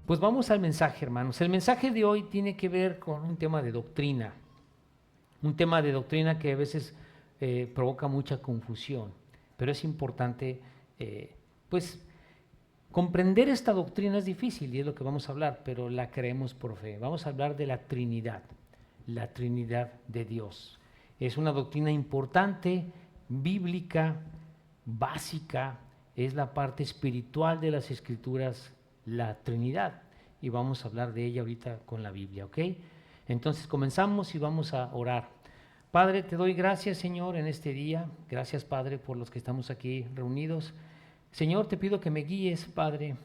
Pues vamos al mensaje, hermanos. El mensaje de hoy tiene que ver con un tema de doctrina. Un tema de doctrina que a veces provoca mucha confusión. Pero es importante, pues, comprender esta doctrina es difícil y es lo que vamos a hablar, pero la creemos por fe. Vamos a hablar de la Trinidad de Dios. Es una doctrina importante, bíblica, básica, es la parte espiritual de las Escrituras, la Trinidad. Y vamos a hablar de ella ahorita con la Biblia, ¿ok? Entonces comenzamos y vamos a orar. Padre, te doy gracias, Señor, en este día. Gracias, Padre, por los que estamos aquí reunidos. Señor, te pido que me guíes, Padre,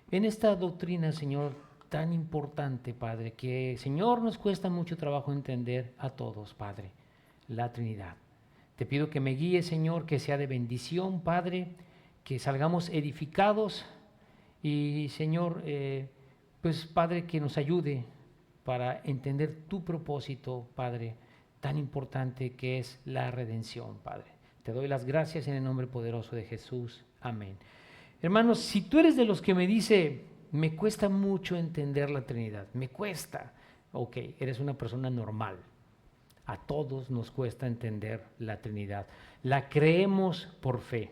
en esta doctrina, Señor, tan importante, Padre, que, Señor, nos cuesta mucho trabajo entender a todos, Padre, la Trinidad. Te pido que me guíes, Señor, que sea de bendición, Padre, que salgamos edificados y, Señor, pues, Padre, que nos ayude para entender tu propósito, Padre, tan importante que es la redención, Padre. Te doy las gracias en el nombre poderoso de Jesús. Amén. Hermanos, si tú eres de los que me dice, me cuesta mucho entender la Trinidad, me cuesta, ok, eres una persona normal. A todos nos cuesta entender la Trinidad. La creemos por fe.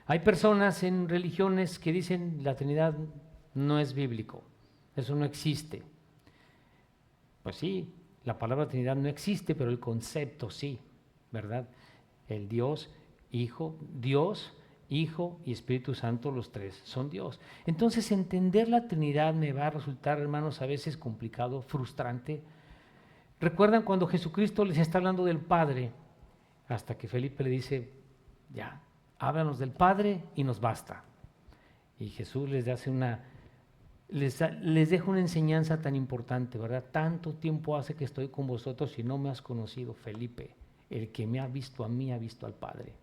Hay personas en religiones que dicen la Trinidad no es bíblico, eso no existe. Pues sí, la palabra Trinidad no existe, pero el concepto sí, ¿verdad? El Dios, Hijo y Espíritu Santo, los tres son Dios. Entonces entender la Trinidad me va a resultar, hermanos, a veces complicado, frustrante. ¿Recuerdan cuando Jesucristo les está hablando del Padre? Hasta que Felipe le dice, ya, háblanos del Padre y nos basta. Y Jesús les hace les deja una enseñanza tan importante, ¿verdad? Tanto tiempo hace que estoy con vosotros y no me has conocido, Felipe. El que me ha visto a mí ha visto al Padre.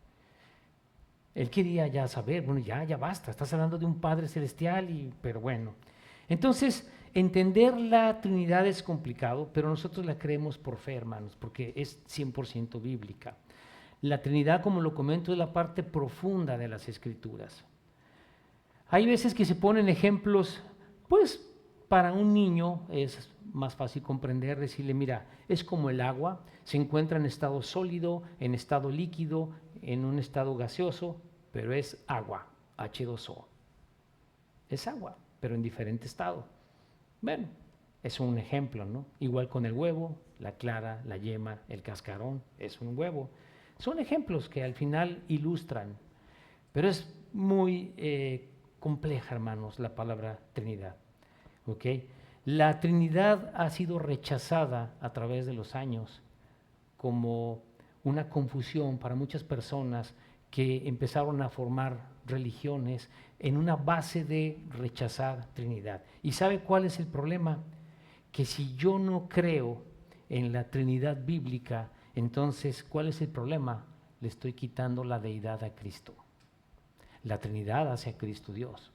Él quería ya saber, bueno, ya basta, estás hablando de un Padre celestial, pero bueno. Entonces, entender la Trinidad es complicado, pero nosotros la creemos por fe, hermanos, porque es 100% bíblica. La Trinidad, como lo comento, es la parte profunda de las Escrituras. Hay veces que se ponen ejemplos, pues para un niño es más fácil comprender, decirle, mira, es como el agua, se encuentra en estado sólido, en estado líquido, en un estado gaseoso, pero es agua, H2O. Es agua, pero en diferente estado. Bueno, es un ejemplo, ¿no? Igual con el huevo, la clara, la yema, el cascarón, es un huevo. Son ejemplos que al final ilustran, pero es muy compleja, hermanos, la palabra Trinidad. ¿Ok? La Trinidad ha sido rechazada a través de los años como una confusión para muchas personas que empezaron a formar religiones en una base de rechazar Trinidad. ¿Y sabe cuál es el problema? Que si yo no creo en la Trinidad bíblica, entonces, ¿cuál es el problema? Le estoy quitando la deidad a Cristo. La Trinidad hace a Cristo Dios.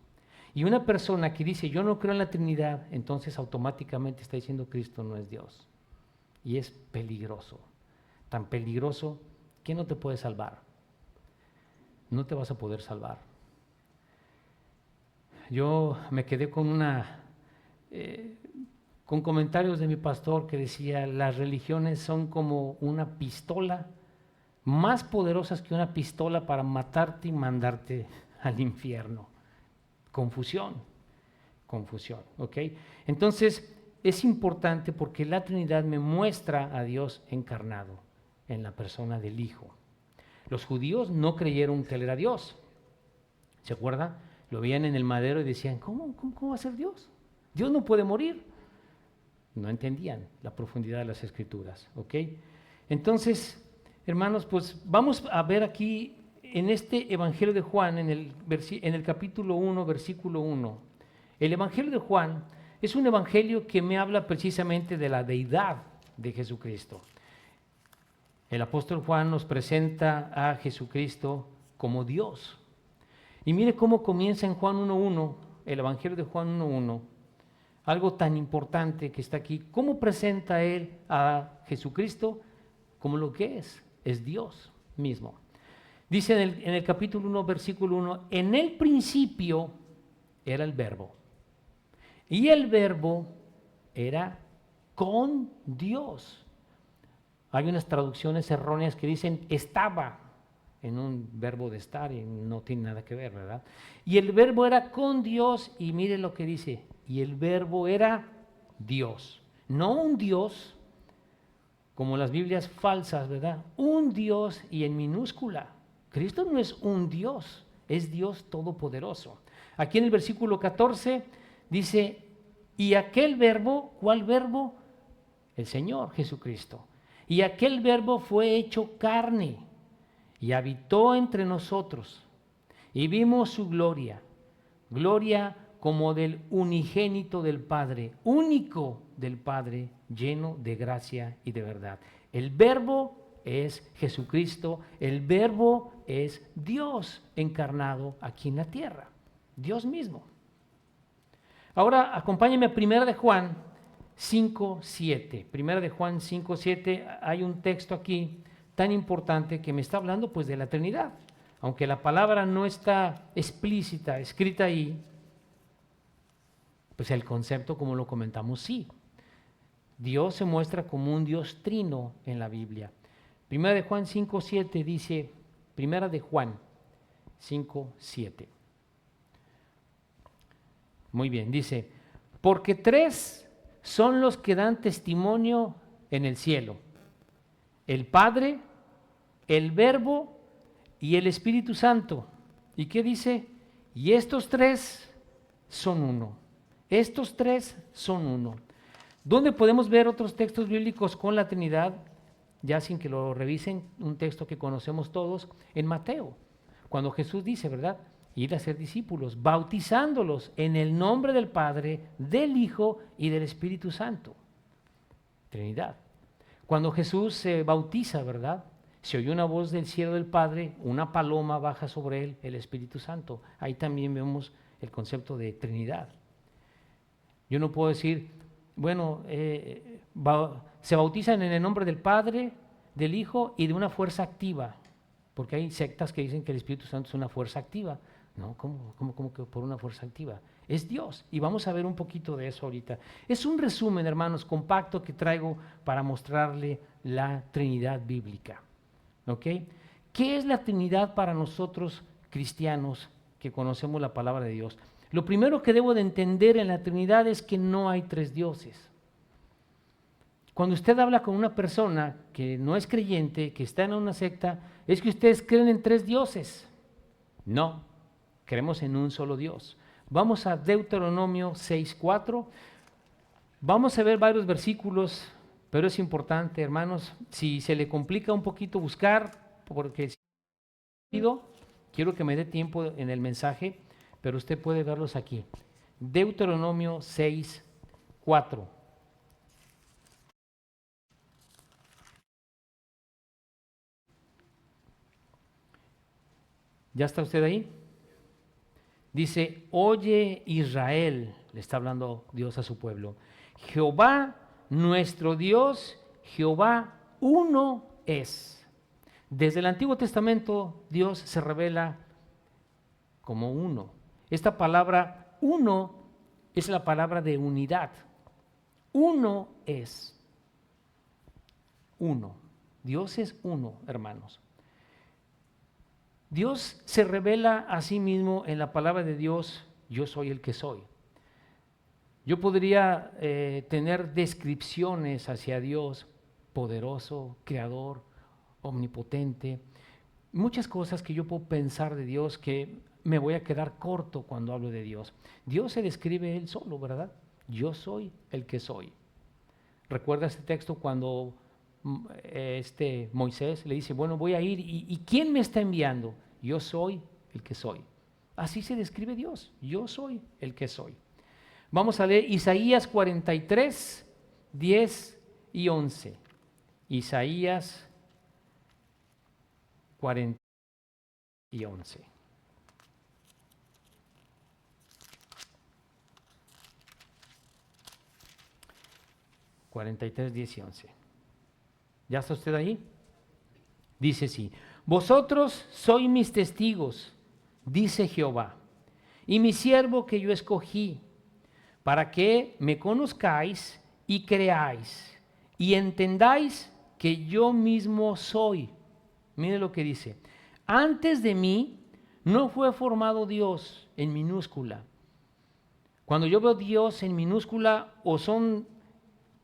Y una persona que dice, yo no creo en la Trinidad, entonces automáticamente está diciendo Cristo no es Dios. Y es peligroso. Tan peligroso que no te puede salvar. No te vas a poder salvar. Yo me quedé con con comentarios de mi pastor que decía, las religiones son como una pistola, más poderosas que una pistola para matarte y mandarte al infierno. Confusión, ¿ok? Entonces, es importante porque la Trinidad me muestra a Dios encarnado en la persona del Hijo. Los judíos no creyeron que Él era Dios. ¿Se acuerda? Lo veían en el madero y decían, ¿cómo va a ser Dios? Dios no puede morir. No entendían la profundidad de las Escrituras, ¿ok? Entonces, hermanos, pues vamos a ver aquí en este Evangelio de Juan, en el capítulo 1, versículo 1. El Evangelio de Juan es un evangelio que me habla precisamente de la deidad de Jesucristo. El apóstol Juan nos presenta a Jesucristo como Dios. Y mire cómo comienza en Juan 1.1, el Evangelio de Juan 1.1, algo tan importante que está aquí. ¿Cómo presenta él a Jesucristo? Como lo que es Dios mismo. Dice en el capítulo 1, versículo 1, en el principio era el verbo. Y el verbo era con Dios. Hay unas traducciones erróneas que dicen estaba en un verbo de estar y no tiene nada que ver, ¿verdad? Y el verbo era con Dios y mire lo que dice, y el verbo era Dios, no un Dios como las Biblias falsas, ¿verdad? Un Dios y en minúscula. Cristo no es un Dios, es Dios todopoderoso. Aquí en el versículo 14 dice, y aquel verbo, ¿cuál verbo? El Señor Jesucristo. Y aquel verbo fue hecho carne y habitó entre nosotros. Y vimos su gloria, gloria como del unigénito del Padre, único del Padre, lleno de gracia y de verdad. El verbo es Jesucristo, el verbo es Dios encarnado aquí en la tierra, Dios mismo. Ahora acompáñenme a 1 de Juan 5:7. 1 de Juan 5:7, hay un texto aquí tan importante que me está hablando pues de la Trinidad. Aunque la palabra no está explícita, escrita ahí, pues el concepto, como lo comentamos, sí. Dios se muestra como un Dios trino en la Biblia. 1 de Juan 5:7 dice, 1 de Juan 5:7. Muy bien, dice, porque tres son los que dan testimonio en el cielo: el Padre, el Verbo y el Espíritu Santo. ¿Y qué dice? Y estos tres son uno. Estos tres son uno. ¿Dónde podemos ver otros textos bíblicos con la Trinidad? Ya sin que lo revisen, un texto que conocemos todos, en Mateo, cuando Jesús dice, ¿verdad? Ir a ser discípulos, bautizándolos en el nombre del Padre, del Hijo y del Espíritu Santo. Trinidad. Cuando Jesús se bautiza, ¿verdad? Se oye una voz del cielo del Padre, una paloma baja sobre él, el Espíritu Santo. Ahí también vemos el concepto de Trinidad. Yo no puedo decir, bueno, se bautizan en el nombre del Padre, del Hijo y de una fuerza activa, porque hay sectas que dicen que el Espíritu Santo es una fuerza activa. No, ¿cómo que por una fuerza activa? Es Dios, y vamos a ver un poquito de eso ahorita. Es un resumen, hermanos, compacto que traigo para mostrarle la Trinidad bíblica. ¿Ok? ¿Qué es la Trinidad para nosotros cristianos que conocemos la palabra de Dios? Lo primero que debo de entender en la Trinidad es que no hay tres dioses. Cuando usted habla con una persona que no es creyente, que está en una secta, es que ustedes creen en tres dioses. No, creemos en un solo Dios. Vamos a Deuteronomio 6:4. Vamos a ver varios versículos, pero es importante, hermanos, si se le complica un poquito buscar, porque quiero que me dé tiempo en el mensaje, pero usted puede verlos aquí. Deuteronomio 6:4. ¿Ya está usted ahí? Dice, oye Israel, le está hablando Dios a su pueblo, Jehová nuestro Dios, Jehová uno es. Desde el Antiguo Testamento Dios se revela como uno. Esta palabra uno es la palabra de unidad. Uno es. Uno. Dios es uno, hermanos. Dios se revela a sí mismo en la palabra de Dios, yo soy el que soy. Yo podría tener descripciones hacia Dios, poderoso, creador, omnipotente, muchas cosas que yo puedo pensar de Dios que me voy a quedar corto cuando hablo de Dios. Dios se describe Él solo, ¿verdad? Yo soy el que soy. ¿Recuerda este texto cuando Moisés le dice, bueno, voy a ir, ¿y quién me está enviando? Yo soy el que soy. Así se describe Dios, yo soy el que soy. Vamos a leer Isaías 43, 10 y 11. Isaías 40 y 11. (43, 10 y 11). ¿Ya está usted ahí? Dice así, vosotros sois mis testigos, dice Jehová, y mi siervo que yo escogí, para que me conozcáis y creáis y entendáis que yo mismo soy. Mire lo que dice. Antes de mí no fue formado Dios en minúscula. Cuando yo veo Dios en minúscula, o son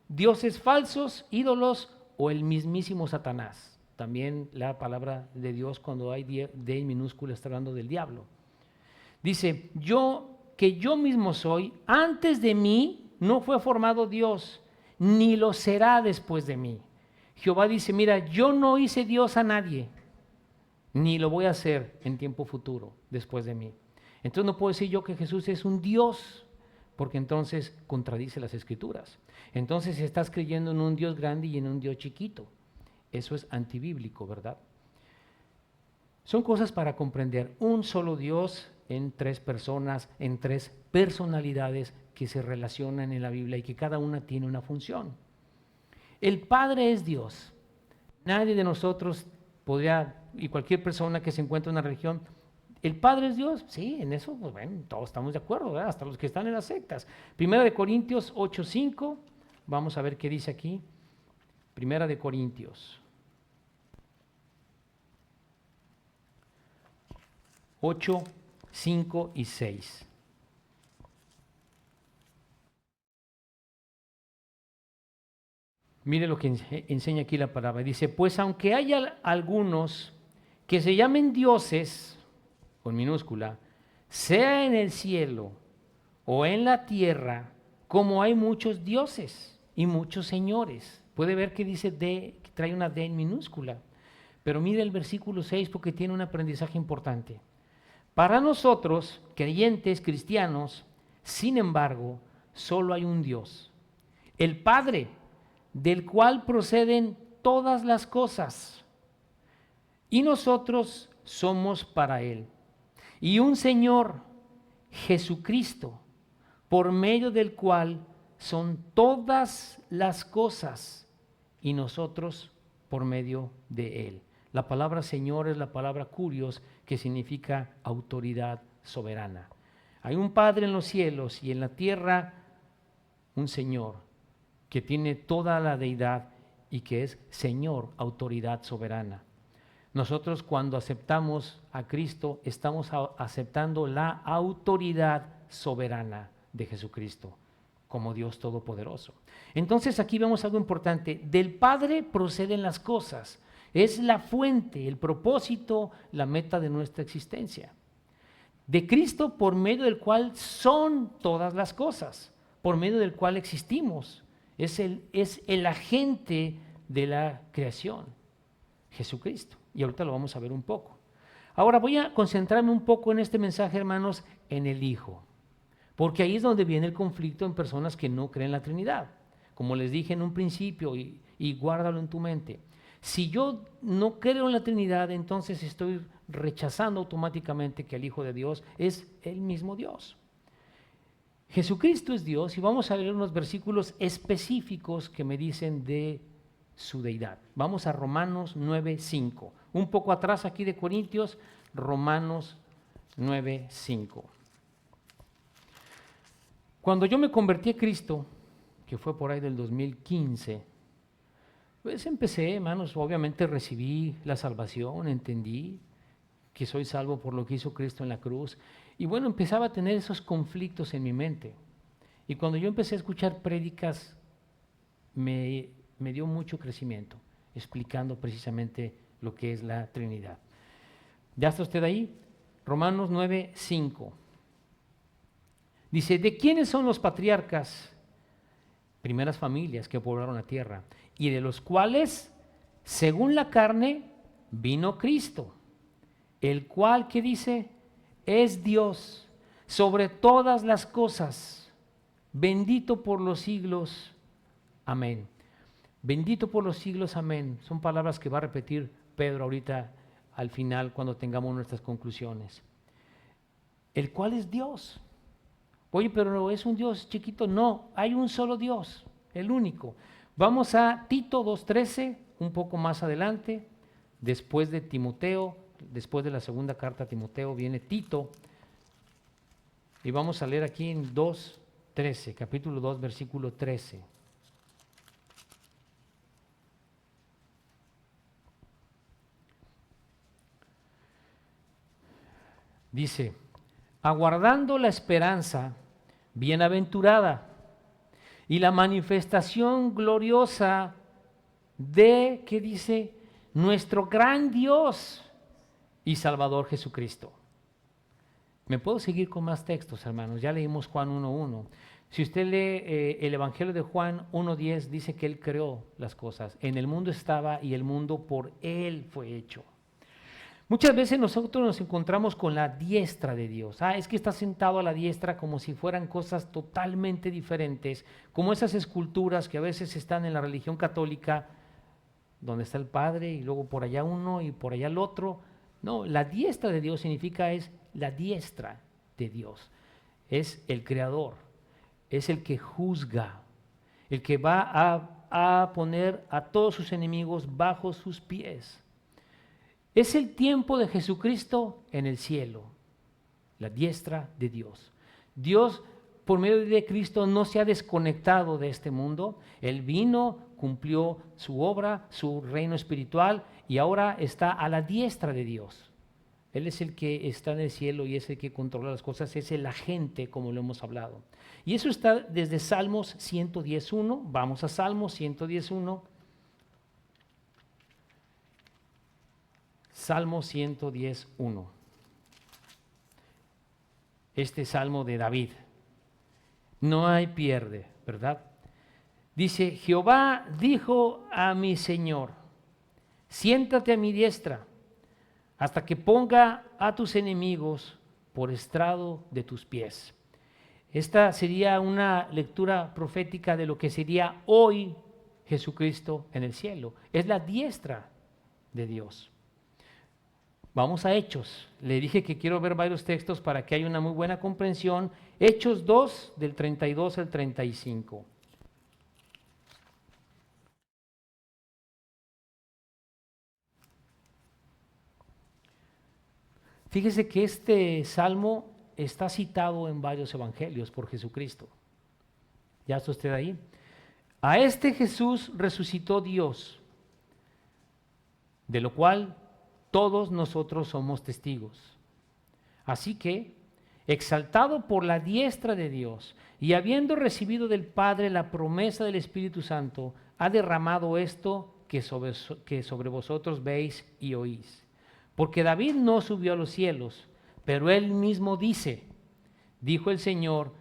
dioses falsos, ídolos, o el mismísimo Satanás. También la palabra de Dios, cuando hay D en minúscula, está hablando del diablo. Dice, que yo mismo soy, antes de mí no fue formado Dios, ni lo será después de mí. Jehová dice, mira, yo no hice Dios a nadie, ni lo voy a hacer en tiempo futuro, después de mí. Entonces no puedo decir yo que Jesús es un Dios, porque entonces contradice las Escrituras. Entonces estás creyendo en un Dios grande y en un Dios chiquito. Eso es antibíblico, ¿verdad? Son cosas para comprender. Un solo Dios en tres personas, en tres personalidades que se relacionan en la Biblia y que cada una tiene una función. El Padre es Dios. Nadie de nosotros podría, y cualquier persona que se encuentre en una religión, ¿el Padre es Dios? Sí, en eso, pues bueno, todos estamos de acuerdo, ¿verdad? Hasta los que están en las sectas. Primera de Corintios 8:5, vamos a ver qué dice aquí. Primera de Corintios 8, 5 y 6. Mire lo que enseña aquí la palabra. Dice, pues aunque haya algunos que se llamen dioses, con minúscula, sea en el cielo o en la tierra, como hay muchos dioses y muchos señores. Puede ver que dice D, que trae una D en minúscula. Pero mire el versículo 6 porque tiene un aprendizaje importante. Para nosotros, creyentes, cristianos, sin embargo, solo hay un Dios, el Padre, del cual proceden todas las cosas, y nosotros somos para Él. Y un Señor, Jesucristo, por medio del cual son todas las cosas, y nosotros por medio de Él. La palabra Señor es la palabra kurios, que significa autoridad soberana. Hay un Padre en los cielos y en la tierra un Señor que tiene toda la deidad y que es Señor, autoridad soberana. Nosotros cuando aceptamos a Cristo estamos aceptando la autoridad soberana de Jesucristo como Dios Todopoderoso. Entonces aquí vemos algo importante. Del Padre proceden las cosas. Es la fuente, el propósito, la meta de nuestra existencia. De Cristo, por medio del cual son todas las cosas, por medio del cual existimos. Es el agente de la creación, Jesucristo. Y ahorita lo vamos a ver un poco. Ahora voy a concentrarme un poco en este mensaje, hermanos, en el Hijo. Porque ahí es donde viene el conflicto en personas que no creen en la Trinidad. Como les dije en un principio, y guárdalo en tu mente. Si yo no creo en la Trinidad, entonces estoy rechazando automáticamente que el Hijo de Dios es el mismo Dios. Jesucristo es Dios y vamos a ver unos versículos específicos que me dicen de su deidad. Vamos a Romanos 9:5. Un poco atrás aquí de Corintios, Romanos 9:5. Cuando yo me convertí a Cristo, que fue por ahí del 2015, pues empecé, hermanos, obviamente recibí la salvación, entendí que soy salvo por lo que hizo Cristo en la cruz. Y bueno, empezaba a tener esos conflictos en mi mente. Y cuando yo empecé a escuchar prédicas, me dio mucho crecimiento, explicando precisamente lo que es la Trinidad. ¿Ya está usted ahí? Romanos 9:5. Dice, ¿de quiénes son los patriarcas? Primeras familias que poblaron la tierra, y de los cuales, según la carne, vino Cristo, el cual, ¿qué dice? Es Dios sobre todas las cosas, bendito por los siglos, amén. Bendito por los siglos, amén. Son palabras que va a repetir Pedro ahorita al final cuando tengamos nuestras conclusiones. El cual es Dios. Oye, pero ¿es un Dios chiquito? No, hay un solo Dios, el único. Vamos a Tito 2:13, un poco más adelante, después de Timoteo, después de la segunda carta a Timoteo viene Tito, y vamos a leer aquí en 2, 13, capítulo 2, versículo 13. Dice, aguardando la esperanza bienaventurada y la manifestación gloriosa de, ¿qué dice? Nuestro gran Dios y Salvador Jesucristo. Me puedo seguir con más textos, hermanos. Ya leímos Juan 1:1. Si usted lee el Evangelio de Juan 1:10, dice que Él creó las cosas. En el mundo estaba y el mundo por Él fue hecho. Muchas veces nosotros nos encontramos con la diestra de Dios. Es que está sentado a la diestra como si fueran cosas totalmente diferentes, como esas esculturas que a veces están en la religión católica, donde está el Padre y luego por allá uno y por allá el otro. No, la diestra de Dios significa es la diestra de Dios. Es el Creador, es el que juzga, el que va a poner a todos sus enemigos bajo sus pies. Es el tiempo de Jesucristo en el cielo, la diestra de Dios. Dios, por medio de Cristo, no se ha desconectado de este mundo. Él vino, cumplió su obra, su reino espiritual, y ahora está a la diestra de Dios. Él es el que está en el cielo y es el que controla las cosas, es el agente, como lo hemos hablado. Y eso está desde Salmos 110.1. Vamos a Salmos 110.1. Salmo 110.1. Este salmo de David. No hay pierde, ¿verdad? Dice, Jehová dijo a mi Señor, siéntate a mi diestra, hasta que ponga a tus enemigos por estrado de tus pies. Esta sería una lectura profética de lo que sería hoy Jesucristo en el cielo. Es la diestra de Dios. Vamos a Hechos. Le dije que quiero ver varios textos para que haya una muy buena comprensión. Hechos 2, del 32 al 35. Fíjese que este salmo está citado en varios evangelios por Jesucristo. ¿Ya está usted ahí? A este Jesús resucitó Dios, de lo cual todos nosotros somos testigos. Así que, exaltado por la diestra de Dios y habiendo recibido del Padre la promesa del Espíritu Santo, ha derramado esto que sobre vosotros veis y oís. Porque David no subió a los cielos, pero él mismo dice, dijo el Señor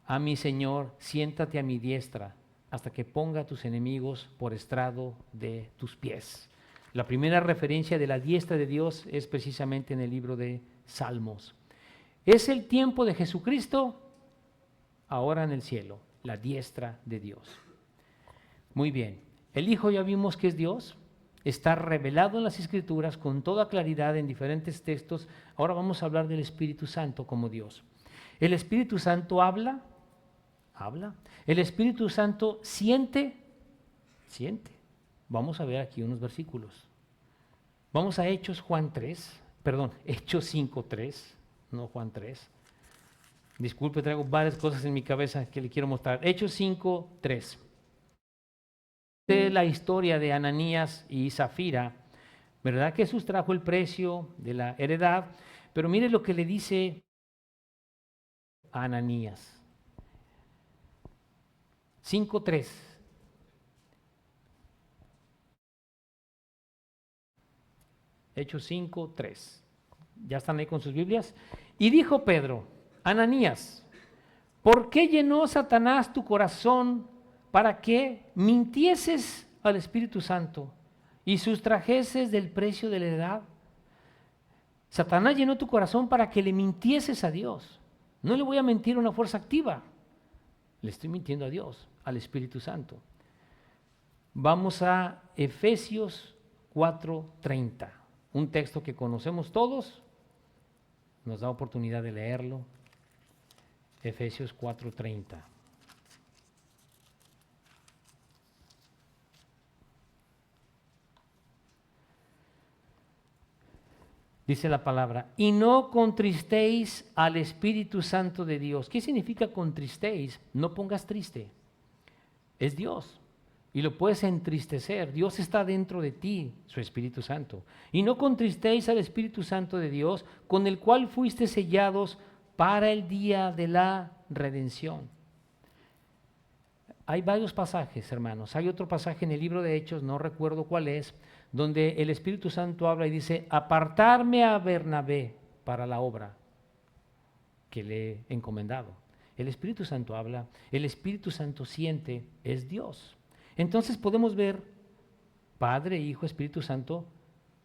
a mi Señor, siéntate a mi diestra, hasta que ponga a tus enemigos por estrado de tus pies. La primera referencia de la diestra de Dios es precisamente en el libro de Salmos. Es el tiempo de Jesucristo ahora en el cielo, la diestra de Dios. Muy bien, el Hijo ya vimos que es Dios, está revelado en las Escrituras con toda claridad en diferentes textos. Ahora vamos a hablar del Espíritu Santo como Dios. El Espíritu Santo habla. El Espíritu Santo siente. Vamos a ver aquí unos versículos. Vamos a Hechos 5:3, no Juan 3. Disculpe, traigo varias cosas en mi cabeza que le quiero mostrar. Hechos 5:3. De la historia de Ananías y Zafira, ¿verdad? Que Jesús trajo el precio de la heredad, pero mire lo que le dice a Ananías. 5:3. Hechos 5:3. ¿Ya están ahí con sus Biblias? Y dijo Pedro, Ananías, ¿por qué llenó Satanás tu corazón para que mintieses al Espíritu Santo y sustrajeses del precio de la heredad? Satanás llenó tu corazón para que le mintieses a Dios. No le voy a mentir a una fuerza activa, le estoy mintiendo a Dios, al Espíritu Santo. Vamos a Efesios 4:30, un texto que conocemos todos, nos da oportunidad de leerlo. Efesios 4:30. dice la palabra, y no contristéis al Espíritu Santo de Dios. ¿Qué significa contristéis? No pongas triste. Es Dios. Y lo puedes entristecer. Dios está dentro de ti, su Espíritu Santo. Y no contristéis al Espíritu Santo de Dios, con el cual fuiste sellados para el día de la redención. Hay varios pasajes, hermanos. Hay otro pasaje en el libro de Hechos, no recuerdo cuál es, donde el Espíritu Santo habla y dice, apartarme a Bernabé para la obra que le he encomendado. El Espíritu Santo habla, el Espíritu Santo siente, es Dios. Entonces podemos ver Padre, Hijo, Espíritu Santo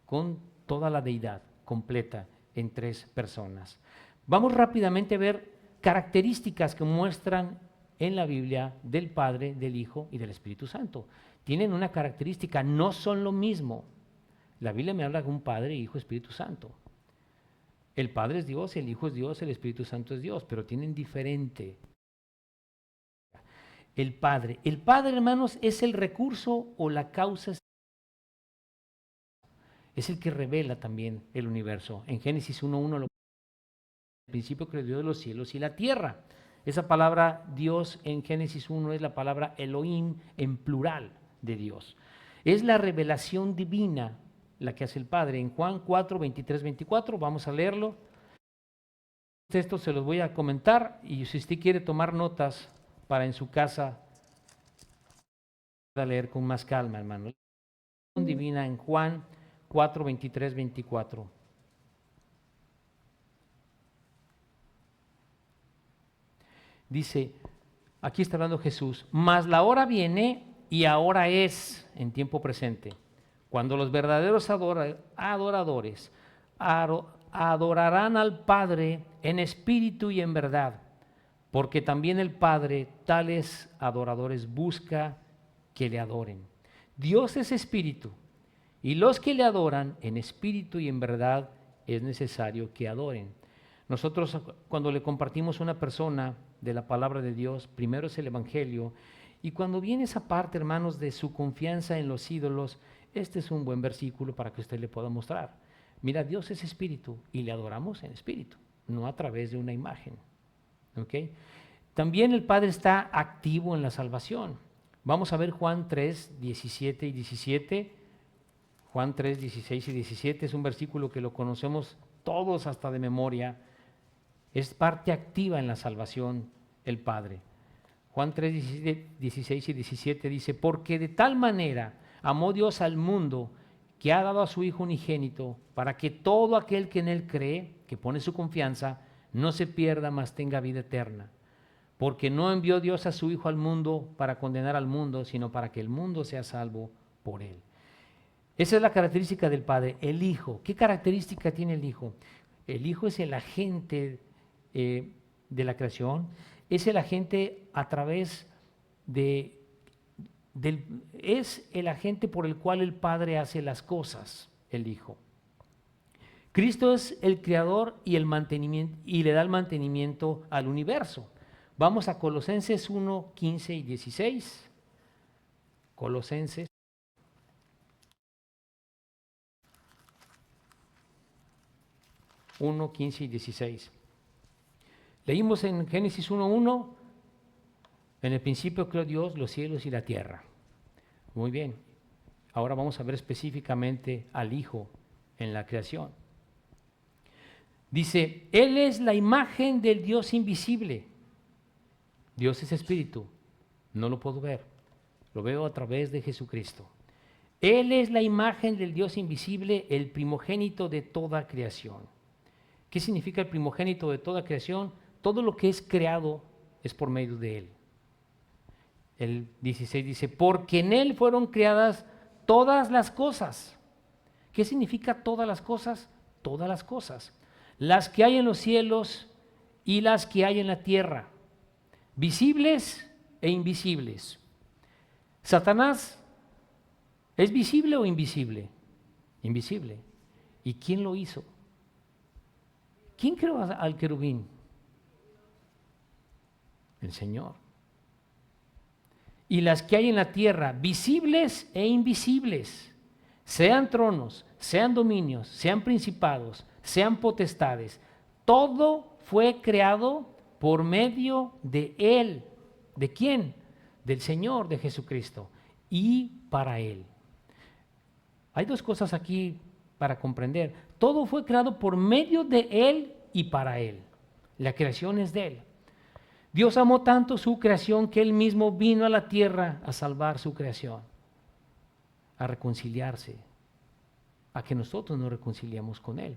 con toda la deidad completa en tres personas. Vamos rápidamente a ver características que muestran en la Biblia del Padre, del Hijo y del Espíritu Santo. Tienen una característica, no son lo mismo. La Biblia me habla de un Padre, Hijo, Espíritu Santo. El Padre es Dios, el Hijo es Dios, el Espíritu Santo es Dios, pero tienen diferente. El Padre, hermanos, es el recurso o la causa. Es el que revela también el universo. En Génesis 1:1, al principio creó Dios los cielos y la tierra. Esa palabra Dios en Génesis 1 es la palabra Elohim en plural de Dios. Es la revelación divina la que hace el Padre. En Juan 4:23-24, vamos a leerlo. Esto se los voy a comentar y si usted quiere tomar notas para en su casa a leer con más calma, hermano. La revelación divina en Juan 4:23-24. Dice, aquí está hablando Jesús, mas la hora viene y ahora es, en tiempo presente, cuando los verdaderos adoradores adorarán al Padre en espíritu y en verdad, porque también el Padre tales adoradores busca que le adoren. Dios es espíritu, y los que le adoran en espíritu y en verdad es necesario que adoren. Nosotros cuando le compartimos a una persona de la palabra de Dios, primero es el Evangelio, y cuando viene esa parte, hermanos, de su confianza en los ídolos, este es un buen versículo para que usted le pueda mostrar. Mira, Dios es espíritu y le adoramos en espíritu, no a través de una imagen. ¿Okay? También el Padre está activo en la salvación. Vamos a ver Juan 3:17 y 17. Juan 3:16 y 17 es un versículo que lo conocemos todos hasta de memoria. Es parte activa en la salvación el Padre. Juan 3:16 y 17 dice, porque de tal manera amó Dios al mundo que ha dado a su Hijo unigénito para que todo aquel que en Él cree, que pone su confianza, no se pierda, mas tenga vida eterna. Porque no envió Dios a su Hijo al mundo para condenar al mundo, sino para que el mundo sea salvo por Él. Esa es la característica del Padre, el Hijo. ¿Qué característica tiene el Hijo? El Hijo es el agente de la creación, es el agente a través es el agente por el cual el Padre hace las cosas, el Hijo. Cristo es el creador y el mantenimiento, y le da el mantenimiento al universo. Vamos a Colosenses 1:15 y 16. Colosenses 1:15 y 16. Leímos en Génesis 1:1, en el principio creó Dios los cielos y la tierra. Muy bien, ahora vamos a ver específicamente al Hijo en la creación. Dice, Él es la imagen del Dios invisible. Dios es espíritu, no lo puedo ver, lo veo a través de Jesucristo. Él es la imagen del Dios invisible, el primogénito de toda creación. ¿Qué significa el primogénito de toda creación? Todo lo que es creado es por medio de Él. El 16 dice, porque en Él fueron creadas todas las cosas. ¿Qué significa todas las cosas? Todas las cosas. Las que hay en los cielos y las que hay en la tierra, visibles e invisibles. ¿Satanás es visible o invisible? Invisible. ¿Y quién lo hizo? ¿Quién creó al querubín? El Señor. Y las que hay en la tierra, visibles e invisibles, sean tronos, sean dominios, sean principados, sean potestades, todo fue creado por medio de Él. ¿De quién? Del Señor, de Jesucristo, y para Él. Hay dos cosas aquí para comprender. Todo fue creado por medio de Él y para Él. La creación es de Él. Dios amó tanto su creación que Él mismo vino a la tierra a salvar su creación, a reconciliarse, a que nosotros nos reconciliamos con Él,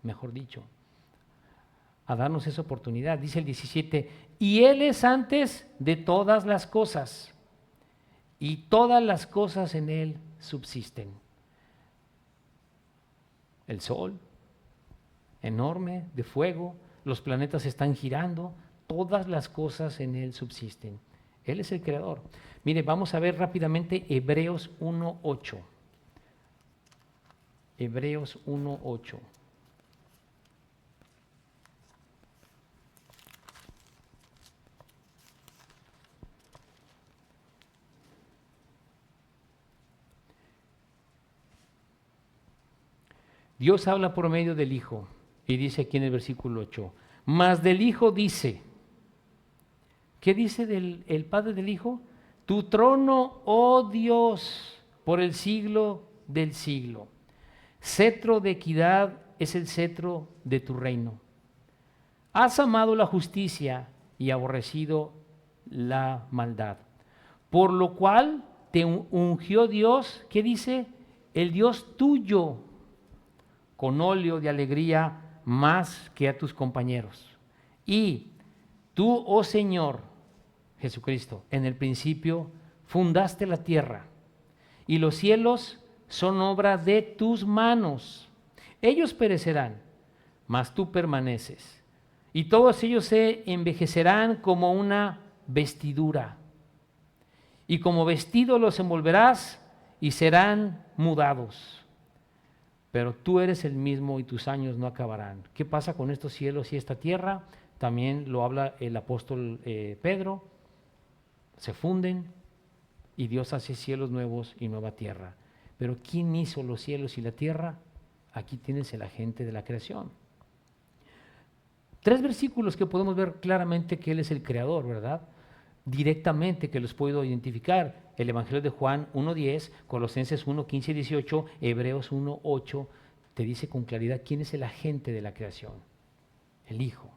mejor dicho, a darnos esa oportunidad. Dice el 17, y Él es antes de todas las cosas, y todas las cosas en Él subsisten. El sol, enorme, de fuego, los planetas están girando, todas las cosas en Él subsisten. Él es el creador. Mire, vamos a ver rápidamente Hebreos 1:8. Hebreos 1:8. Dios habla por medio del Hijo y dice aquí en el versículo 8, mas del Hijo dice, ¿qué dice el Padre del Hijo? Tu trono, oh Dios, por el siglo del siglo. Cetro de equidad es el cetro de tu reino. Has amado la justicia y aborrecido la maldad. Por lo cual te ungió Dios, ¿qué dice? El Dios tuyo, con óleo de alegría más que a tus compañeros. Y tú, oh Señor Jesucristo, en el principio fundaste la tierra y los cielos son obra de tus manos. Ellos perecerán, mas tú permaneces. Y todos ellos se envejecerán como una vestidura. Y como vestido los envolverás y serán mudados. Pero tú eres el mismo y tus años no acabarán. ¿Qué pasa con estos cielos y esta tierra? También lo habla el apóstol Pedro. Se funden y Dios hace cielos nuevos y nueva tierra. Pero ¿quién hizo los cielos y la tierra? Aquí tienes el agente de la creación. 3 versículos que podemos ver claramente que Él es el creador, ¿verdad? Directamente que los puedo identificar. El Evangelio de Juan 1:10, Colosenses 1:15 y 18, Hebreos 1:8, te dice con claridad quién es el agente de la creación, el Hijo.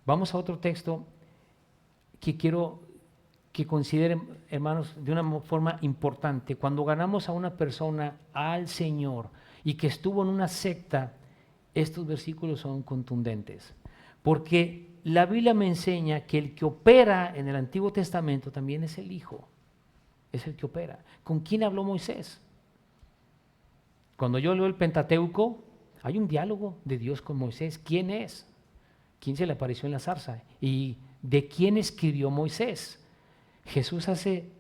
Vamos a otro texto que quiero que consideren, hermanos, de una forma importante. Cuando ganamos a una persona al Señor y que estuvo en una secta, estos versículos son contundentes, porque la Biblia me enseña que el que opera en el Antiguo Testamento también es el Hijo, es el que opera. ¿Con quién habló Moisés? Cuando yo leo el Pentateuco, hay un diálogo de Dios con Moisés. ¿Quién es? ¿Quién se le apareció en la zarza? ¿Y de quién escribió Moisés? Jesús hace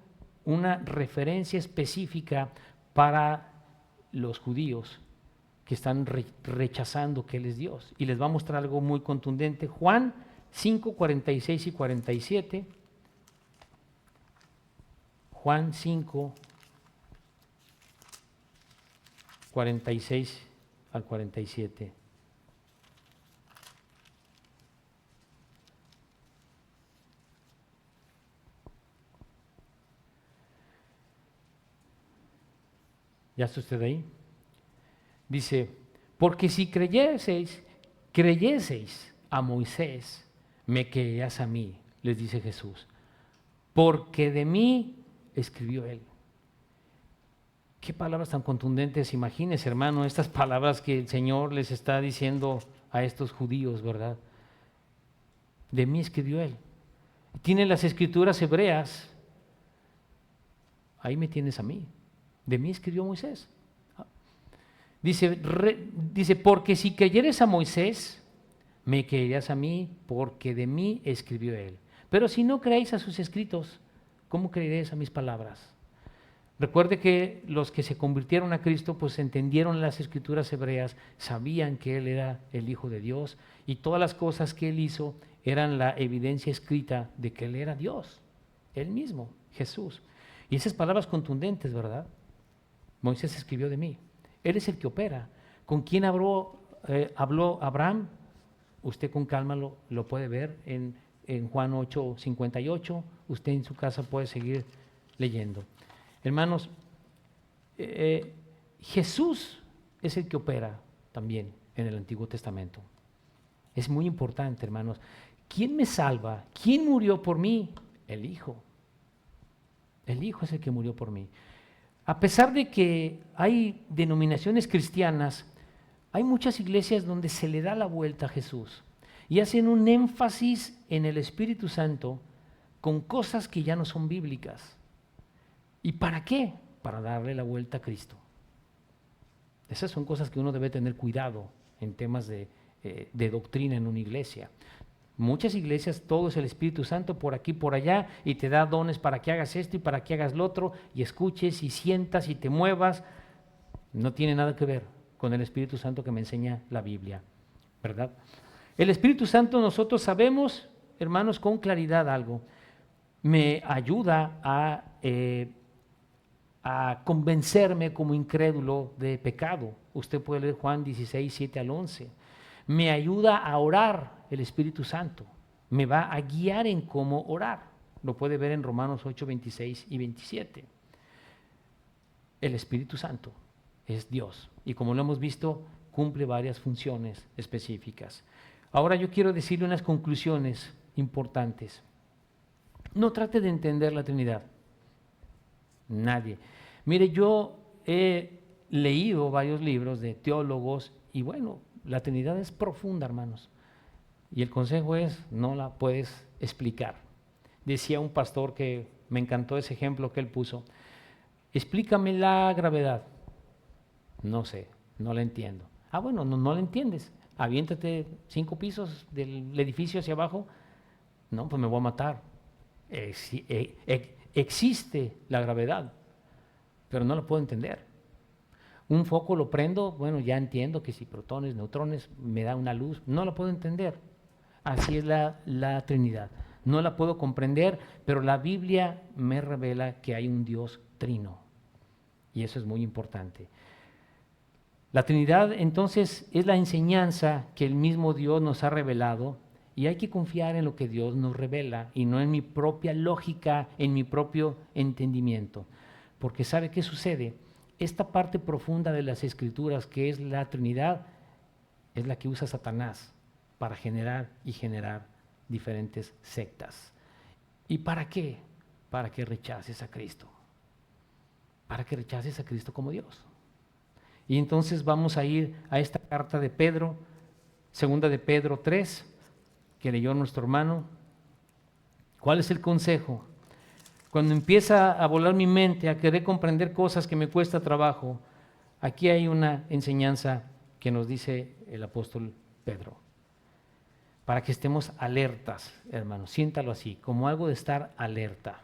una referencia específica para los judíos que están rechazando que Él es Dios. Y les va a mostrar algo muy contundente. Juan 5, 46 y 47. Juan 5, 46 al 47. ¿Ya está usted ahí? Dice, porque si creyeseis a Moisés, me creerás a mí, les dice Jesús, porque de mí escribió él. Qué palabras tan contundentes, imagínense, hermano, estas palabras que el Señor les está diciendo a estos judíos, ¿verdad? De mí escribió él. Tiene las escrituras hebreas, ahí me tienes a mí. De mí escribió Moisés. Dice, porque si creyeres a Moisés, me creerás a mí, porque de mí escribió él. Pero si no creéis a sus escritos, ¿cómo creeréis a mis palabras? Recuerde que los que se convirtieron a Cristo, pues entendieron las escrituras hebreas, sabían que Él era el Hijo de Dios y todas las cosas que Él hizo eran la evidencia escrita de que Él era Dios, Él mismo, Jesús. Y esas palabras contundentes, ¿verdad? Moisés escribió de mí. Él es el que opera. ¿Con quién habló Abraham? Usted con calma lo puede ver en Juan 8:58. Usted en su casa puede seguir leyendo. Hermanos, Jesús es el que opera también en el Antiguo Testamento. Es muy importante, hermanos. ¿Quién me salva? ¿Quién murió por mí? El Hijo. El Hijo es el que murió por mí. A pesar de que hay denominaciones cristianas, hay muchas iglesias donde se le da la vuelta a Jesús y hacen un énfasis en el Espíritu Santo con cosas que ya no son bíblicas. ¿Y para qué? Para darle la vuelta a Cristo. Esas son cosas que uno debe tener cuidado en temas de doctrina en una iglesia. Muchas iglesias, todo es el Espíritu Santo por aquí, por allá, y te da dones para que hagas esto y para que hagas lo otro, y escuches y sientas y te muevas. No tiene nada que ver con el Espíritu Santo que me enseña la Biblia, ¿verdad? El Espíritu Santo, nosotros sabemos, hermanos, con claridad algo. Me ayuda a convencerme como incrédulo de pecado. Usted puede leer Juan 16, 7 al 11. Me ayuda a orar el Espíritu Santo. Me va a guiar en cómo orar. Lo puede ver en Romanos 8, 26 y 27. El Espíritu Santo es Dios. Y como lo hemos visto, cumple varias funciones específicas. Ahora yo quiero decirle unas conclusiones importantes. No trate de entender la Trinidad. Nadie. Mire, yo he leído varios libros de teólogos y bueno, la Trinidad es profunda, hermanos. Y el consejo es, no la puedes explicar. Decía un pastor que me encantó ese ejemplo que él puso. Explícame la gravedad. No sé, no la entiendo. Ah, bueno, no la entiendes. Aviéntate 5 pisos del edificio hacia abajo. No, pues me voy a matar. Existe la gravedad, pero no la puedo entender. Un foco lo prendo, bueno, ya entiendo que si protones, neutrones, me da una luz, no la puedo entender. Así es la Trinidad. No la puedo comprender, pero la Biblia me revela que hay un Dios trino. Y eso es muy importante. La Trinidad, entonces, es la enseñanza que el mismo Dios nos ha revelado y hay que confiar en lo que Dios nos revela y no en mi propia lógica, en mi propio entendimiento. Porque ¿sabe qué sucede? Esta parte profunda de las Escrituras, que es la Trinidad, es la que usa Satanás para generar diferentes sectas. ¿Y para qué? Para que rechaces a Cristo. Para que rechaces a Cristo como Dios. Y entonces vamos a ir a esta carta de Pedro, segunda de Pedro 3, que leyó nuestro hermano. ¿Cuál es el consejo? Cuando empieza a volar mi mente, a querer comprender cosas que me cuesta trabajo, aquí hay una enseñanza que nos dice el apóstol Pedro. Para que estemos alertas, hermanos, siéntalo así, como algo de estar alerta.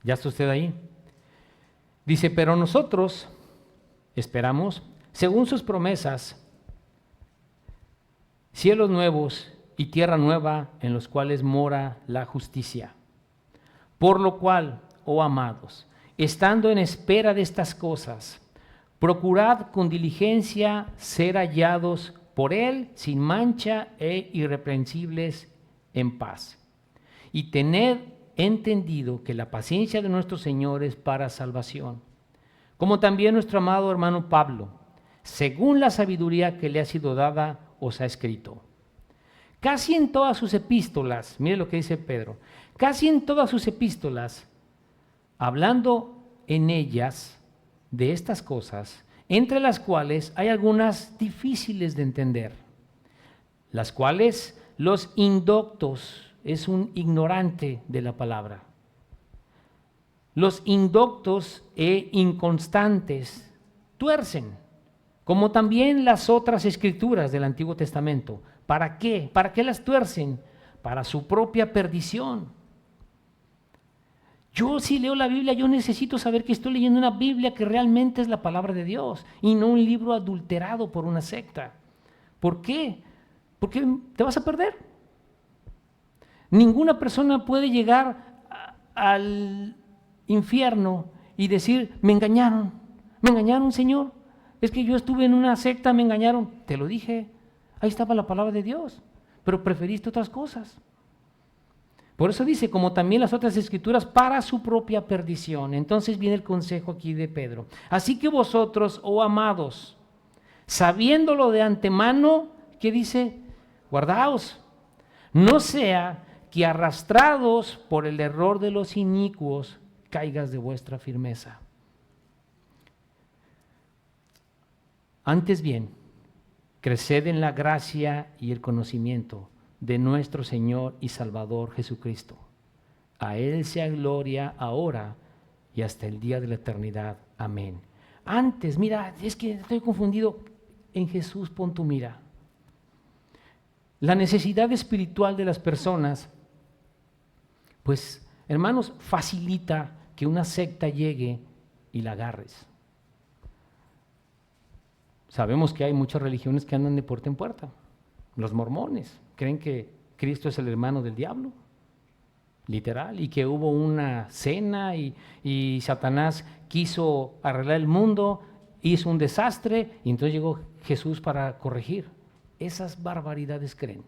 ¿Ya está usted ahí? Dice, pero nosotros esperamos, según sus promesas, cielos nuevos y tierra nueva en los cuales mora la justicia. Por lo cual, oh amados, estando en espera de estas cosas, procurad con diligencia ser hallados por Él sin mancha e irreprensibles en paz. Y tened entendido que la paciencia de nuestro Señor es para salvación, como también nuestro amado hermano Pablo, según la sabiduría que le ha sido dada, os ha escrito. Casi en todas sus epístolas, mire lo que dice Pedro, casi en todas sus epístolas, hablando en ellas de estas cosas, entre las cuales hay algunas difíciles de entender, las cuales los indoctos, es un ignorante de la palabra, los indoctos e inconstantes tuercen, como también las otras escrituras del Antiguo Testamento. ¿Para qué? ¿Para qué las tuercen? Para su propia perdición. Yo si leo la Biblia, yo necesito saber que estoy leyendo una Biblia que realmente es la palabra de Dios y no un libro adulterado por una secta. ¿Por qué? Porque te vas a perder. Ninguna persona puede llegar al infierno y decir, me engañaron, Señor. Es que yo estuve en una secta, me engañaron. Te lo dije, ahí estaba la palabra de Dios, pero preferiste otras cosas. Por eso dice, como también las otras escrituras, para su propia perdición. Entonces viene el consejo aquí de Pedro. Así que vosotros, oh amados, sabiéndolo de antemano, ¿qué dice? Guardaos, no sea que arrastrados por el error de los inicuos, caigas de vuestra firmeza. Antes bien, creced en la gracia y el conocimiento de nuestro Señor y Salvador Jesucristo. A Él sea gloria ahora y hasta el día de la eternidad. Amén. Antes, mira, es que estoy confundido. En Jesús pon tu mira. La necesidad espiritual de las personas, pues, hermanos, facilita que una secta llegue y la agarres. Sabemos que hay muchas religiones que andan de puerta en puerta. Los mormones creen que Cristo es el hermano del diablo, literal, y que hubo una cena y Satanás quiso arreglar el mundo, hizo un desastre y entonces llegó Jesús para corregir. Esas barbaridades creen.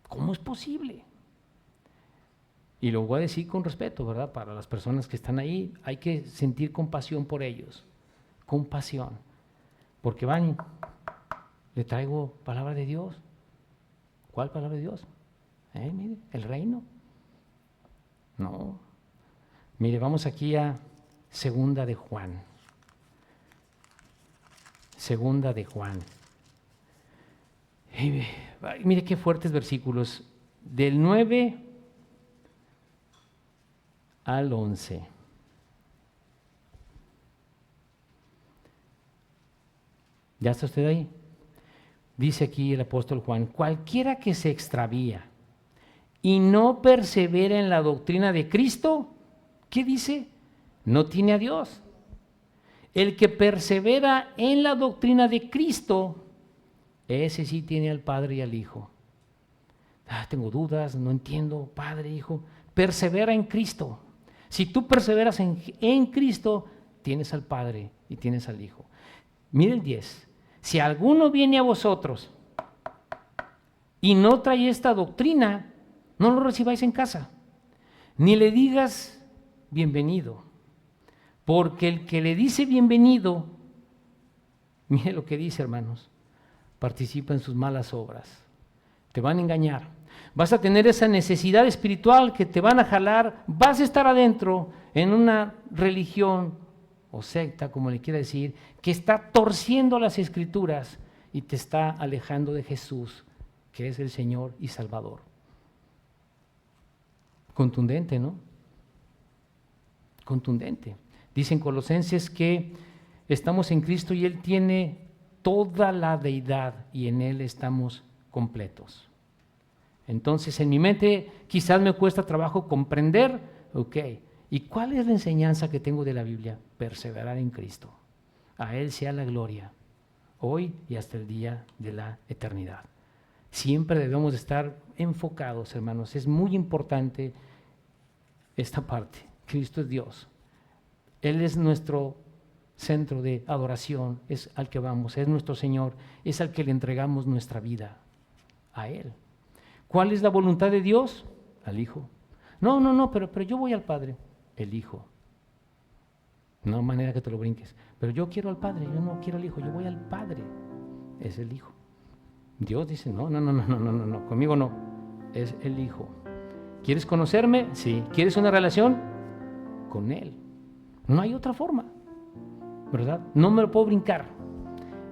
¿Cómo es posible? Y lo voy a decir con respeto, ¿verdad? Para las personas que están ahí, hay que sentir compasión por ellos, compasión, porque van, le traigo palabra de Dios. ¿Cuál palabra de Dios? Mire, el reino. No. Mire, vamos aquí a Segunda de Juan. Segunda de Juan. Mire qué fuertes versículos. Del 9 al 11. ¿Ya está usted ahí? Dice aquí el apóstol Juan, cualquiera que se extravía y no persevera en la doctrina de Cristo, ¿qué dice? No tiene a Dios. El que persevera en la doctrina de Cristo, ese sí tiene al Padre y al Hijo. Tengo dudas, no entiendo, Padre, Hijo. Persevera en Cristo. Si tú perseveras en Cristo, tienes al Padre y tienes al Hijo. Mire el 10. Si alguno viene a vosotros y no trae esta doctrina, no lo recibáis en casa, ni le digas bienvenido, porque el que le dice bienvenido, mire lo que dice, hermanos, participa en sus malas obras. Te van a engañar, vas a tener esa necesidad espiritual que te van a jalar, vas a estar adentro en una religión o secta, como le quiera decir, que está torciendo las escrituras y te está alejando de Jesús, que es el Señor y Salvador. Contundente, ¿no? Contundente. Dicen Colosenses que estamos en Cristo y Él tiene toda la deidad y en Él estamos completos. Entonces, en mi mente quizás me cuesta trabajo comprender, ok, ¿y cuál es la enseñanza que tengo de la Biblia? Perseverar en Cristo. A Él sea la gloria, hoy y hasta el día de la eternidad. Siempre debemos estar enfocados, hermanos. Es muy importante esta parte. Cristo es Dios. Él es nuestro centro de adoración, es al que vamos, es nuestro Señor, es al que le entregamos nuestra vida, a Él. ¿Cuál es la voluntad de Dios? Al Hijo. No, pero yo voy al Padre. El Hijo. No hay manera que te lo brinques. Pero yo quiero al Padre, yo no quiero al Hijo, yo voy al Padre. Es el Hijo. Dios dice, no, conmigo no. Es el Hijo. ¿Quieres conocerme? Sí. ¿Quieres una relación? Con Él. No hay otra forma, ¿verdad? No me lo puedo brincar.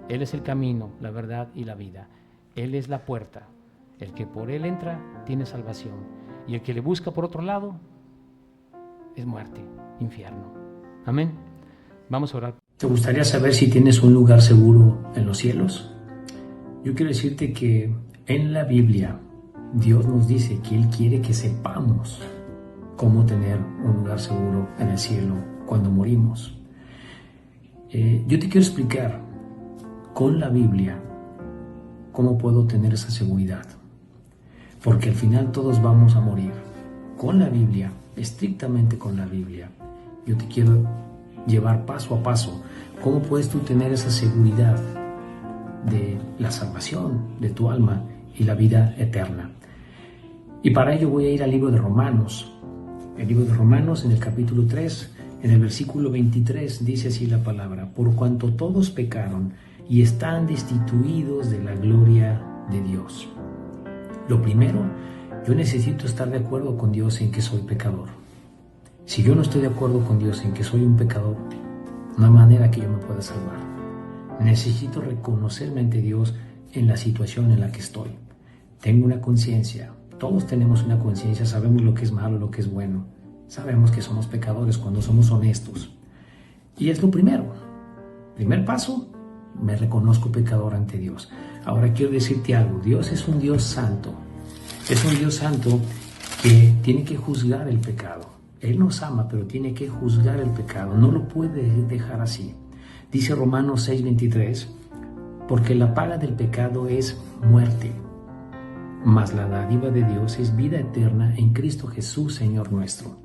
Él es el camino, la verdad y la vida. Él es la puerta. El que por Él entra tiene salvación. Y el que le busca por otro lado es muerte, infierno. Amén. Vamos a orar. ¿Te gustaría saber si tienes un lugar seguro en los cielos? Yo quiero decirte que en la Biblia Dios nos dice que Él quiere que sepamos cómo tener un lugar seguro en el cielo cuando morimos. Yo te quiero explicar con la Biblia cómo puedo tener esa seguridad. porque al final todos vamos a morir. Con la Biblia, estrictamente con la Biblia, yo te quiero llevar paso a paso. ¿Cómo puedes tú tener esa seguridad de la salvación de tu alma y la vida eterna? Y para ello voy a ir al libro de Romanos. El libro de Romanos, en el capítulo 3, en el versículo 23, dice así la palabra: por cuanto todos pecaron y están destituidos de la gloria de Dios. Lo primero, yo necesito estar de acuerdo con Dios en que soy pecador. Si yo no estoy de acuerdo con Dios en que soy un pecador, no hay manera que yo me pueda salvar. Necesito reconocerme ante Dios en la situación en la que estoy. Tengo una conciencia. Todos tenemos una conciencia, sabemos lo que es malo, lo que es bueno. Sabemos que somos pecadores cuando somos honestos. Y es lo primero. Primer paso, me reconozco pecador ante Dios. Ahora quiero decirte algo. Dios es un Dios santo. Es un Dios santo que tiene que juzgar el pecado. Él nos ama, pero tiene que juzgar el pecado. No lo puede dejar así. Dice Romanos 6:23, porque la paga del pecado es muerte, mas la dádiva de Dios es vida eterna en Cristo Jesús, Señor nuestro.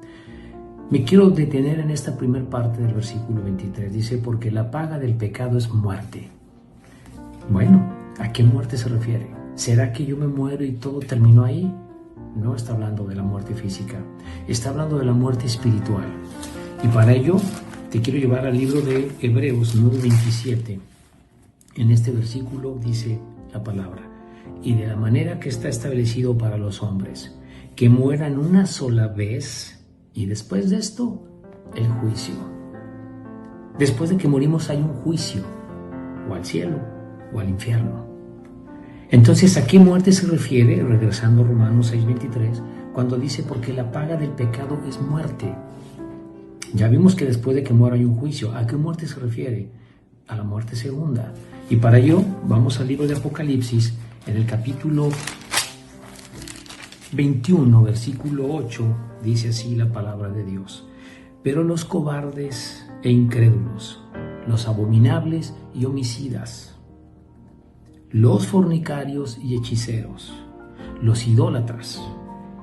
Me quiero detener en esta primera parte del versículo 23. Dice, porque la paga del pecado es muerte. Bueno, ¿a qué muerte se refiere? ¿Será que yo me muero y todo terminó ahí? No está hablando de la muerte física, está hablando de la muerte espiritual. Y para ello te quiero llevar al libro de Hebreos 9:27. En este versículo dice la palabra: y de la manera que está establecido para los hombres, que mueran una sola vez, y después de esto, el juicio. Después de que morimos hay un juicio, o al cielo, o al infierno. Entonces, ¿a qué muerte se refiere? Regresando a Romanos 6:23, cuando dice, porque la paga del pecado es muerte. Ya vimos que después de que muera hay un juicio. ¿A qué muerte se refiere? A la muerte segunda. Y para ello, vamos al libro de Apocalipsis, en el capítulo 21, versículo 8, dice así la palabra de Dios: pero los cobardes e incrédulos, los abominables y homicidas, los fornicarios y hechiceros, los idólatras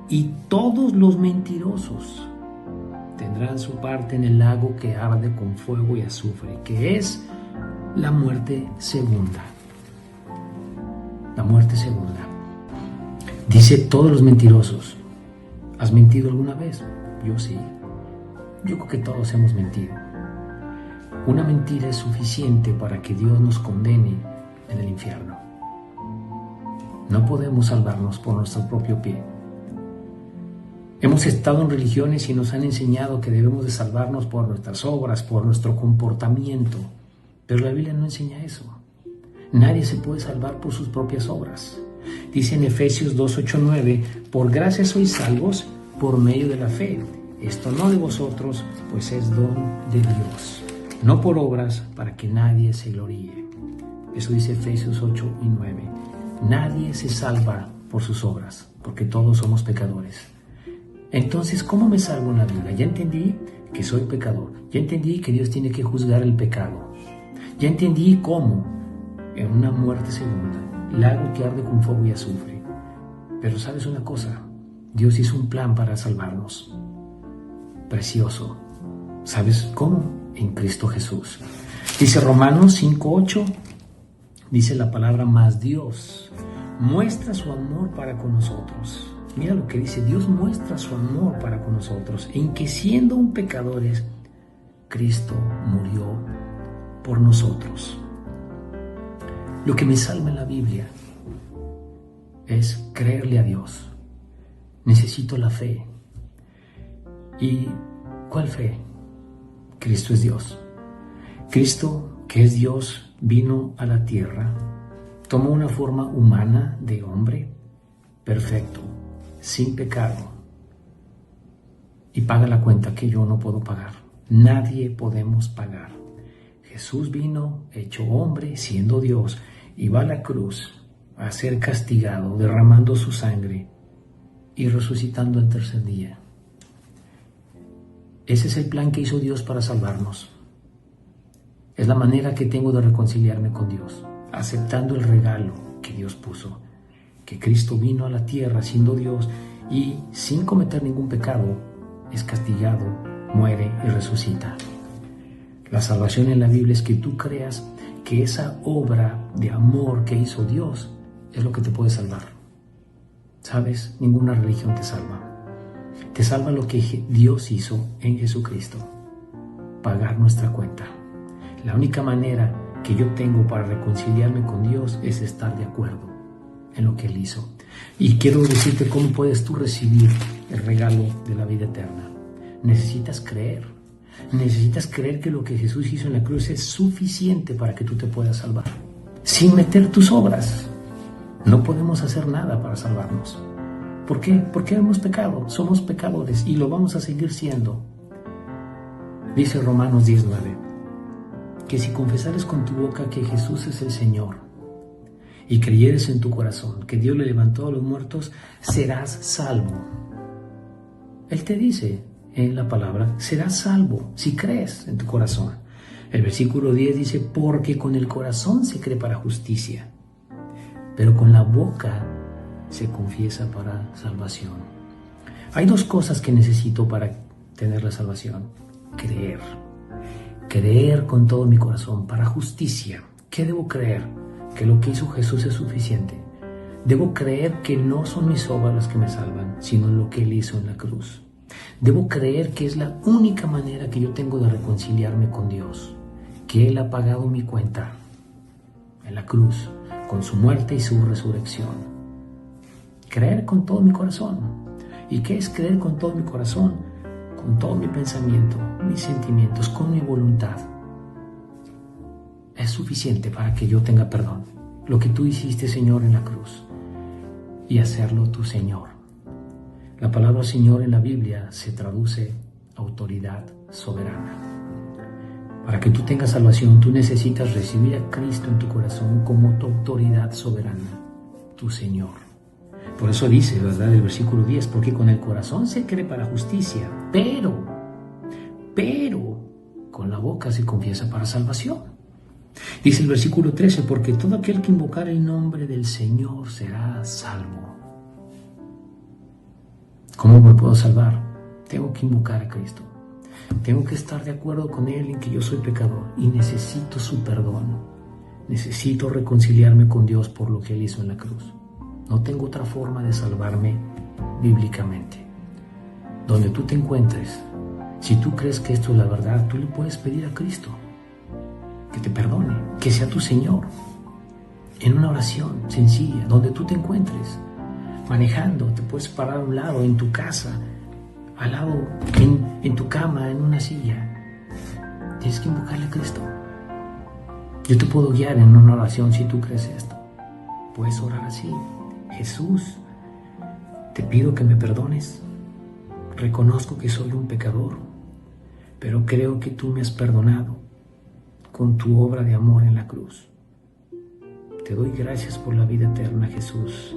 y todos los mentirosos tendrán su parte en el lago que arde con fuego y azufre, que es la muerte segunda. La muerte segunda. Dice todos los mentirosos. ¿Has mentido alguna vez? Yo sí. Yo creo que todos hemos mentido. Una mentira es suficiente para que Dios nos condene en el infierno. No podemos salvarnos por nuestro propio pie. Hemos estado en religiones y nos han enseñado que debemos de salvarnos por nuestras obras, por nuestro comportamiento. Pero la Biblia no enseña eso. Nadie se puede salvar por sus propias obras. Dice en Efesios 2:8-9, por gracia sois salvos por medio de la fe. Esto no de vosotros, pues es don de Dios. No por obras, para que nadie se gloríe. Eso dice Efesios 8:9. Nadie se salva por sus obras, porque todos somos pecadores. Entonces, ¿cómo me salvo en la Biblia? Ya entendí que soy pecador. Ya entendí que Dios tiene que juzgar el pecado. Ya entendí cómo, en una muerte segunda, lago que arde con fuego y azufre. Pero ¿sabes una cosa? Dios hizo un plan para salvarnos. Precioso. ¿Sabes cómo? En Cristo Jesús. Dice Romanos 5:8, dice la palabra, mas Dios muestra su amor para con nosotros. Mira lo que dice, Dios muestra su amor para con nosotros, en que siendo un pecadores, Cristo murió por nosotros. Lo que me salva en la Biblia es creerle a Dios. Necesito la fe. ¿Y cuál fe? Cristo es Dios. Cristo, que es Dios, vino a la tierra, tomó una forma humana de hombre, perfecto, sin pecado, y paga la cuenta que yo no puedo pagar. Nadie podemos pagar. Jesús vino, hecho hombre, siendo Dios, y va a la cruz a ser castigado, derramando su sangre y resucitando al tercer día. Ese es el plan que hizo Dios para salvarnos. Es la manera que tengo de reconciliarme con Dios, aceptando el regalo que Dios puso. que Cristo vino a la tierra siendo Dios y sin cometer ningún pecado, es castigado, muere y resucita. La salvación en la Biblia es que tú creas que esa obra de amor que hizo Dios es lo que te puede salvar. ¿Sabes? Ninguna religión te salva. Te salva lo que Dios hizo en Jesucristo, pagar nuestra cuenta. La única manera que yo tengo para reconciliarme con Dios es estar de acuerdo en lo que Él hizo. Y quiero decirte cómo puedes tú recibir el regalo de la vida eterna. Necesitas creer. Necesitas creer que lo que Jesús hizo en la cruz es suficiente para que tú te puedas salvar. Sin meter tus obras. No podemos hacer nada para salvarnos. ¿Por qué? Porque hemos pecado. Somos pecadores y lo vamos a seguir siendo. Dice Romanos 19, que si confesares con tu boca que Jesús es el Señor y creyeres en tu corazón que Dios le levantó a los muertos, serás salvo. Él te dice en la palabra, serás salvo si crees en tu corazón. El versículo 10 dice, porque con el corazón se cree para justicia, pero con la boca se confiesa para salvación. Hay dos cosas que necesito para tener la salvación. Creer con todo mi corazón para justicia. ¿Qué debo creer? Que lo que hizo Jesús es suficiente. Debo creer que no son mis obras las que me salvan, sino lo que Él hizo en la cruz. Debo creer que es la única manera que yo tengo de reconciliarme con Dios, que Él ha pagado mi cuenta en la cruz, con su muerte y su resurrección. Creer con todo mi corazón. ¿Y qué es creer con todo mi corazón? Con todo mi pensamiento, mis sentimientos, con mi voluntad. Es suficiente para que yo tenga perdón. Lo que tú hiciste, Señor, en la cruz. Y hacerlo tu Señor. La palabra Señor en la Biblia se traduce autoridad soberana. Para que tú tengas salvación, tú necesitas recibir a Cristo en tu corazón como tu autoridad soberana, tu Señor. Por eso dice, ¿verdad? El versículo 10, porque con el corazón se cree para justicia, pero con la boca se confiesa para salvación. Dice el versículo 13, porque todo aquel que invocar el nombre del Señor será salvo. ¿Cómo me puedo salvar? Tengo que invocar a Cristo. Tengo que estar de acuerdo con Él en que yo soy pecador y necesito su perdón. Necesito reconciliarme con Dios por lo que Él hizo en la cruz. No tengo otra forma de salvarme bíblicamente. Donde tú te encuentres, si tú crees que esto es la verdad, tú le puedes pedir a Cristo que te perdone, que sea tu Señor, en una oración sencilla, donde tú te encuentres. Manejando, te puedes parar a un lado, en tu casa, al lado, en tu cama, en una silla. Tienes que invocarle a Cristo. Yo te puedo guiar en una oración si tú crees esto. Puedes orar así. Jesús, te pido que me perdones. Reconozco que soy un pecador, pero creo que tú me has perdonado con tu obra de amor en la cruz. Te doy gracias por la vida eterna, Jesús.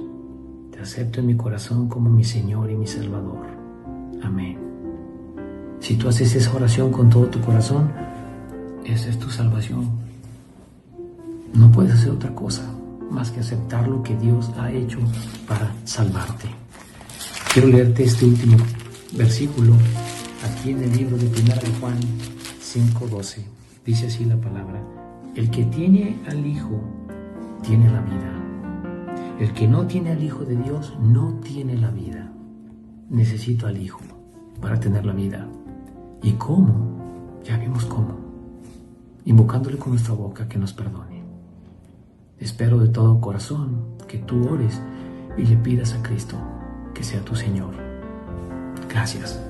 Te acepto en mi corazón como mi Señor y mi Salvador. Amén. Si tú haces esa oración con todo tu corazón, esa es tu salvación. No puedes hacer otra cosa más que aceptar lo que Dios ha hecho para salvarte. Quiero leerte este último versículo aquí en el libro de 1 de Juan 5:12. Dice así la palabra: el que tiene al Hijo tiene la vida. El que no tiene al Hijo de Dios no tiene la vida. Necesito al Hijo para tener la vida. ¿Y cómo? Ya vimos cómo. Invocándole con nuestra boca que nos perdone. Espero de todo corazón que tú ores y le pidas a Cristo que sea tu Señor. Gracias.